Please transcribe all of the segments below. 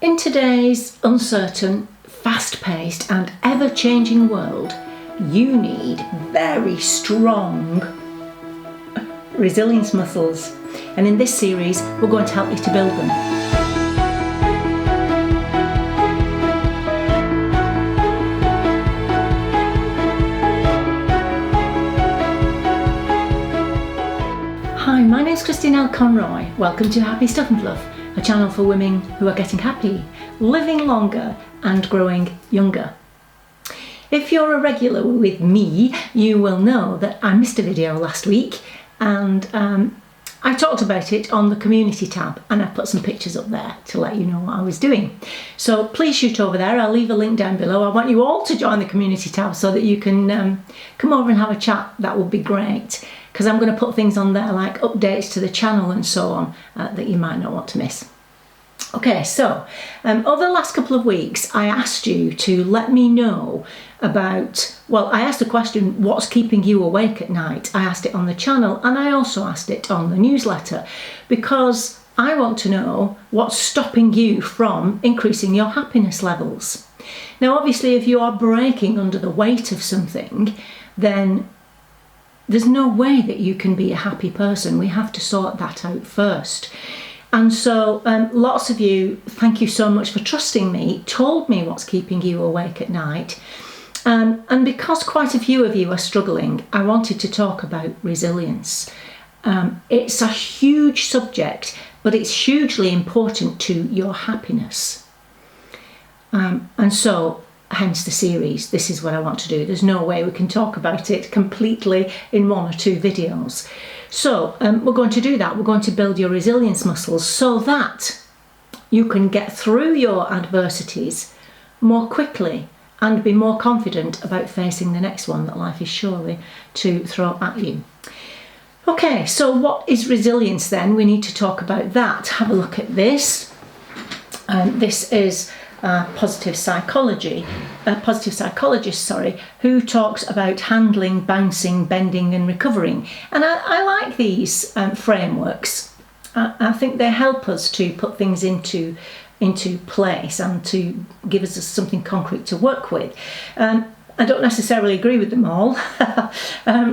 In today's uncertain, fast-paced and ever-changing world, you need very strong resilience muscles. And in this series, we're going to help you to build them. Hi, my name's L Conroy. Welcome to Happy Stuff and Fluff, a channel for women who are getting happy, living longer and growing younger. If you're a regular with me, you will know that I missed a video last week and I talked about it on the community tab and I put some pictures up there to let you know what I was doing. So please shoot over there, I'll leave a link down below. I want you all to join the community tab so that you can come over and have a chat. That would be great, because I'm going to put things on there like updates to the channel and so on that you might not want to miss. Okay, so over the last couple of weeks I asked you to let me know about, well, I asked the question, what's keeping you awake at night? I asked it on the channel and I also asked it on the newsletter, because I want to know what's stopping you from increasing your happiness levels. Now obviously if you are breaking under the weight of something, then there's no way that you can be a happy person. We have to sort that out first. And so lots of you, thank you so much for trusting me, told me what's keeping you awake at night. And because quite a few of you are struggling, I wanted to talk about resilience. It's a huge subject, but it's hugely important to your happiness. And so, hence the series. This is what I want to do. There's no way we can talk about it completely in one or two videos. So we're going to do that. We're going to build your resilience muscles so that you can get through your adversities more quickly and be more confident about facing the next one that life is surely to throw at you. Okay, so what is resilience then? We need to talk about that. Have a look at this. This is positive psychologist, who talks about handling, bouncing, bending and recovering. And I like these frameworks. I think they help us to put things into place and to give us something concrete to work with. I don't necessarily agree with them all.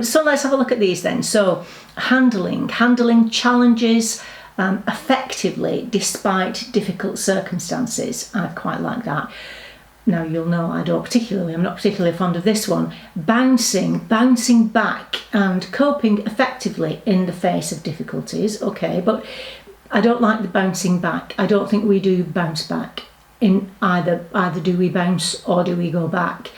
So let's have a look at these then. So handling challenges effectively despite difficult circumstances. I quite like that. Now you'll know I'm not particularly fond of this one. Bouncing back and coping effectively in the face of difficulties. Okay, but I don't like the bouncing back. I don't think we do bounce back. In either do we bounce or do we go back.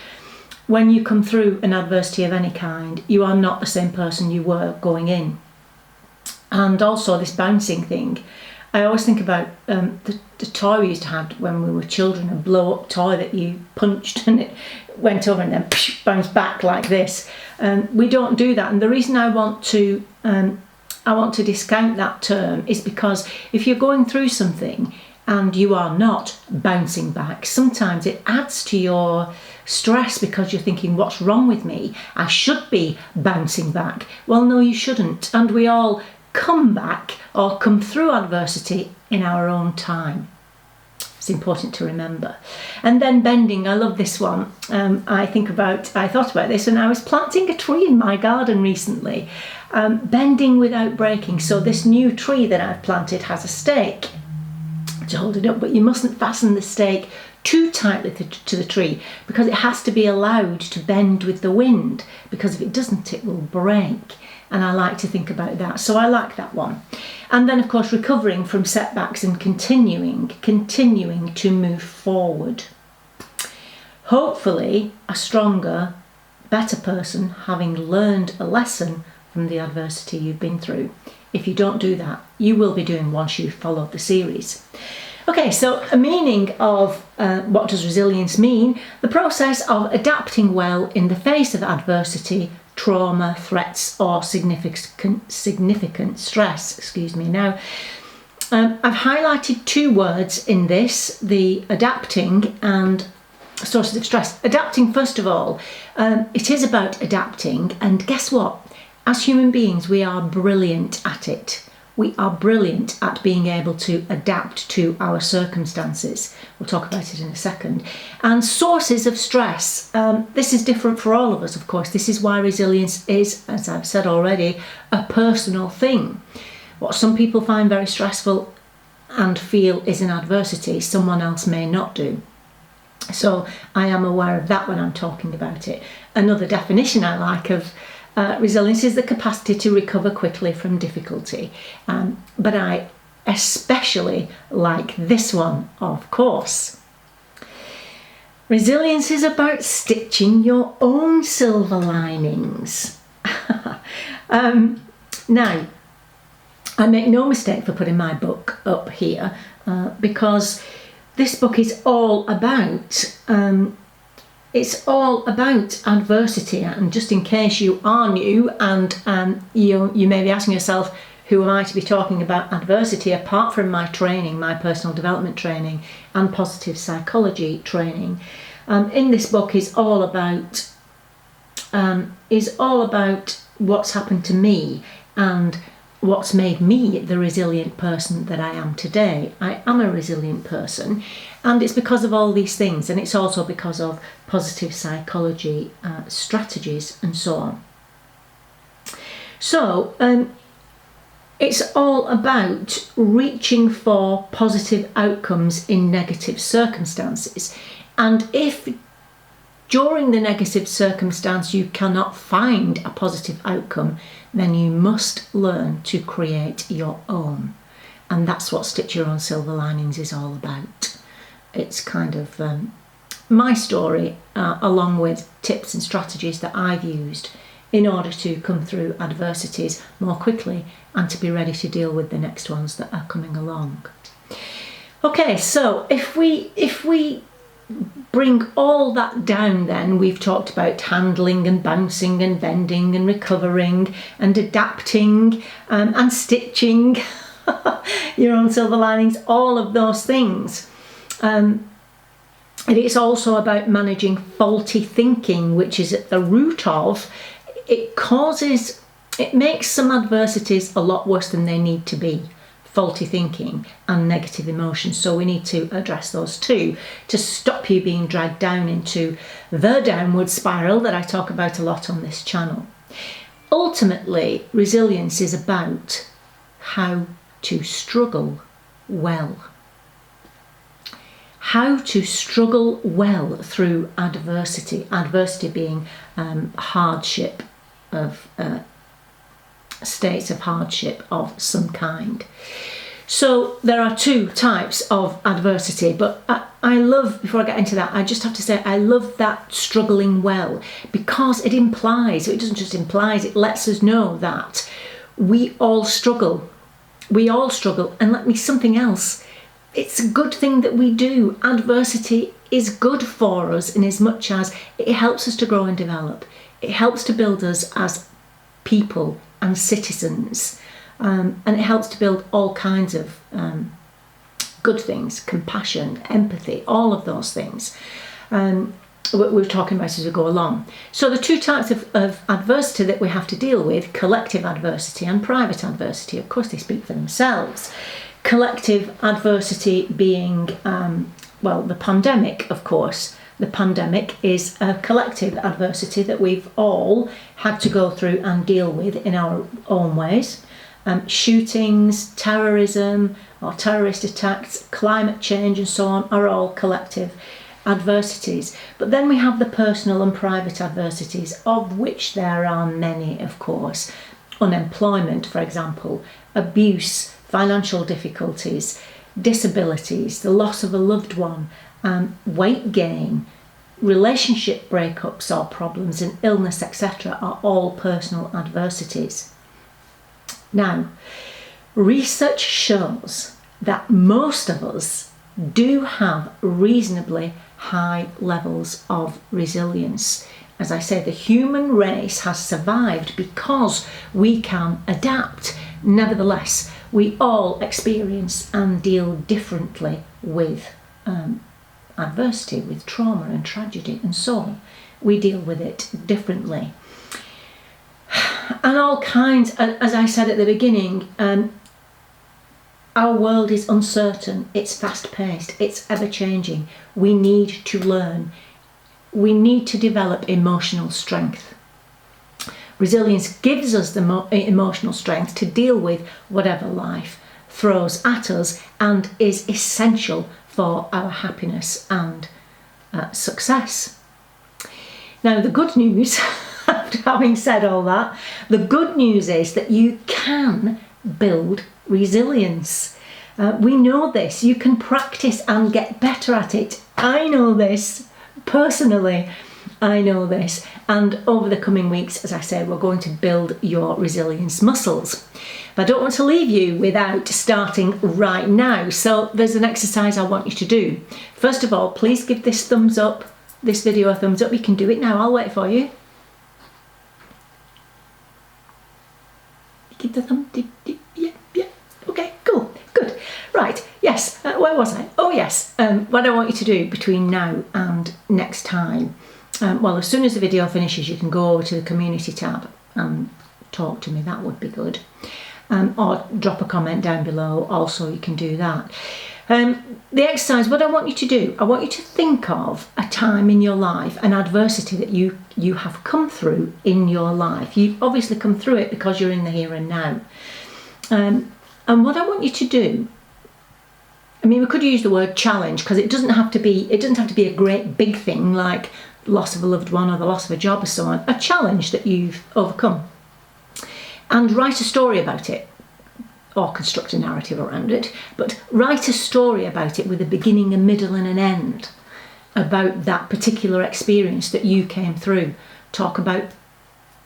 When you come through an adversity of any kind, you are not the same person you were going in. And also this bouncing thing, I always think about the toy we used to have when we were children, a blow-up toy that you punched and it went over and then bounced back like this. We don't do that, and the reason I want to discount that term is because if you're going through something and you are not bouncing back, sometimes it adds to your stress because you're thinking, what's wrong with me? I should be bouncing back. Well, no, you shouldn't. And we all come back or come through adversity in our own time. It's important to remember. And then bending, I love this one. I thought about this when I was planting a tree in my garden recently. Bending without breaking. So this new tree that I've planted has a stake to hold it up, but you mustn't fasten the stake too tightly to the tree because it has to be allowed to bend with the wind, because if it doesn't, it will break. And I like to think about that. So I like that one. And then of course recovering from setbacks and continuing to move forward. Hopefully a stronger, better person, having learned a lesson from the adversity you've been through. If you don't do that, you will be doing once you follow the series. Okay, so a meaning of what does resilience mean? The process of adapting well in the face of adversity, trauma, threats or significant stress. Now, I've highlighted two words in this, the adapting and sources of stress. Adapting, first of all, it is about adapting, and guess what? As human beings, we are brilliant at it. we are brilliant at being able to adapt to our circumstances. We'll talk about it in a second. And sources of stress. This is different for all of us, of course. This is why resilience is, as I've said already, a personal thing. What some people find very stressful and feel is an adversity, someone else may not do. So I am aware of that when I'm talking about it. Another definition I like of resilience is the capacity to recover quickly from difficulty. But I especially like this one, of course. Resilience is about stitching your own silver linings. Now, I make no mistake for putting my book up here because this book is all about adversity. And just in case you are new and you may be asking yourself, who am I to be talking about adversity apart from my training, my personal development training and positive psychology training? In this book is all about what's happened to me and what's made me the resilient person that I am today. I am a resilient person, and it's because of all these things, and it's also because of positive psychology strategies and so on. So it's all about reaching for positive outcomes in negative circumstances. And if during the negative circumstance you cannot find a positive outcome, then you must learn to create your own. And that's what Stitch Your Own Silver Linings is all about. It's kind of my story, along with tips and strategies that I've used in order to come through adversities more quickly and to be ready to deal with the next ones that are coming along. Okay, so if we bring all that down, then we've talked about handling and bouncing and bending and recovering and adapting and stitching your own silver linings, all of those things. And it's also about managing faulty thinking, which is at the root of it makes some adversities a lot worse than they need to be. Faulty thinking and negative emotions. So we need to address those too to stop you being dragged down into the downward spiral that I talk about a lot on this channel. Ultimately, resilience is about how to struggle well. How to struggle well through adversity. Adversity being hardship of states of hardship of some kind. So there are two types of adversity, but I love, before I get into that, I just have to say I love that struggling well, because it implies, it doesn't just implies, it lets us know that we all struggle. We all struggle, and let me something else. It's a good thing that we do. Adversity is good for us in as much as it helps us to grow and develop. It helps to build us as people and citizens, and it helps to build all kinds of good things, compassion, empathy, all of those things we're talking about as we go along. So the two types of adversity that we have to deal with, collective adversity and private adversity, of course they speak for themselves. Collective adversity being, the pandemic, of course. The pandemic is a collective adversity that we've all had to go through and deal with in our own ways. Shootings, terrorism or terrorist attacks, climate change and so on are all collective adversities. But then we have the personal and private adversities, of which there are many, of course. Unemployment, for example, abuse, financial difficulties, disabilities, the loss of a loved one, weight gain, relationship breakups or problems, and illness, etc. are all personal adversities. Now, research shows that most of us do have reasonably high levels of resilience. As I say, the human race has survived because we can adapt. Nevertheless, we all experience and deal differently with adversity, with trauma and tragedy and so on. We deal with it differently. And all kinds, as I said at the beginning, Our world is uncertain, it's fast-paced, it's ever-changing. We need to learn. We need to develop emotional strength. Resilience gives us the emotional strength to deal with whatever life throws at us and is essential for our happiness and success. Now, the good news, after having said all that, the good news is that you can build resilience. We know this. You can practice and get better at it. I know this personally. I know this. And over the coming weeks, as I said, we're going to build your resilience muscles. But I don't want to leave you without starting right now. So there's an exercise I want you to do. First of all, please give this video a thumbs up. You can do it now. I'll wait for you. Give the thumb. Yeah. Okay, cool. Good. Right. Yes. Where was I? Oh, yes. What I want you to do between now and next time. Well, as soon as the video finishes, you can go over to the community tab and talk to me. That would be good. Or drop a comment down below. Also, you can do that. The exercise, what I want you to do, I want you to think of a time in your life, an adversity that you have come through in your life. You've obviously come through it because you're in the here and now. And what I want you to do, I mean, we could use the word challenge because it doesn't have to be a great big thing like loss of a loved one or the loss of a job or so on. A challenge that you've overcome. And write a story about it, or construct a narrative around it, but write a story about it with a beginning, a middle and an end about that particular experience that you came through. Talk about,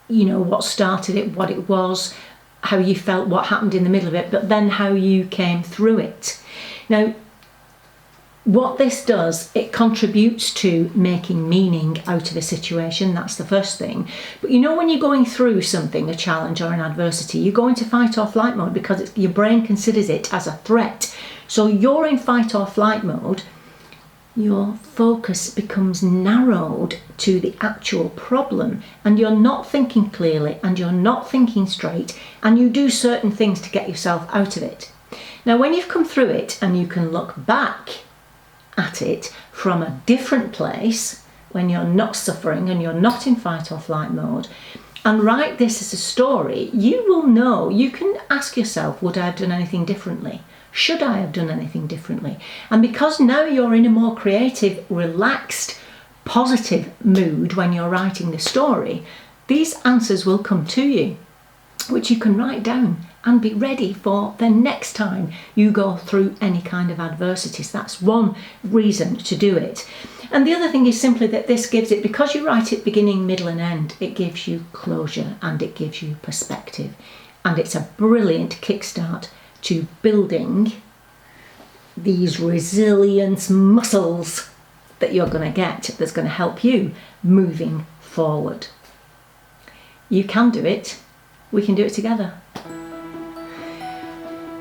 what started it, what it was, how you felt, what happened in the middle of it, but then how you came through it. Now, what this does, it contributes to making meaning out of a situation. That's the first thing. But when you're going through something, a challenge or an adversity, you go into fight or flight mode because your brain considers it as a threat. So you're in fight or flight mode, your focus becomes narrowed to the actual problem and you're not thinking clearly and you're not thinking straight and you do certain things to get yourself out of it. Now, when you've come through it and you can look back at it from a different place, when you're not suffering and you're not in fight or flight mode, and write this as a story, you will know, you can ask yourself, would I have done anything differently? Should I have done anything differently? And because now you're in a more creative, relaxed, positive mood when you're writing the story, these answers will come to you, which you can write down and be ready for the next time you go through any kind of adversities. That's one reason to do it. And the other thing is simply that this gives it, because you write it beginning, middle and end, it gives you closure and it gives you perspective. And it's a brilliant kickstart to building these resilience muscles that you're going to get, that's going to help you moving forward. You can do it. We can do it together.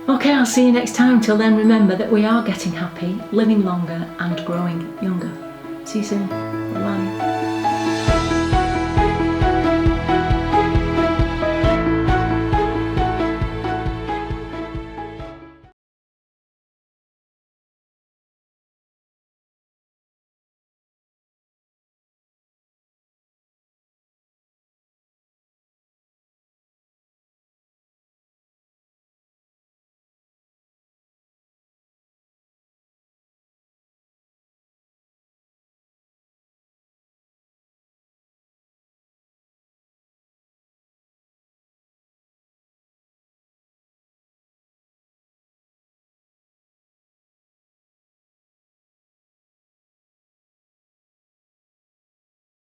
Okay, I'll see you next time. Till then, remember that we are getting happy, living longer and growing younger. See you soon. Bye-bye.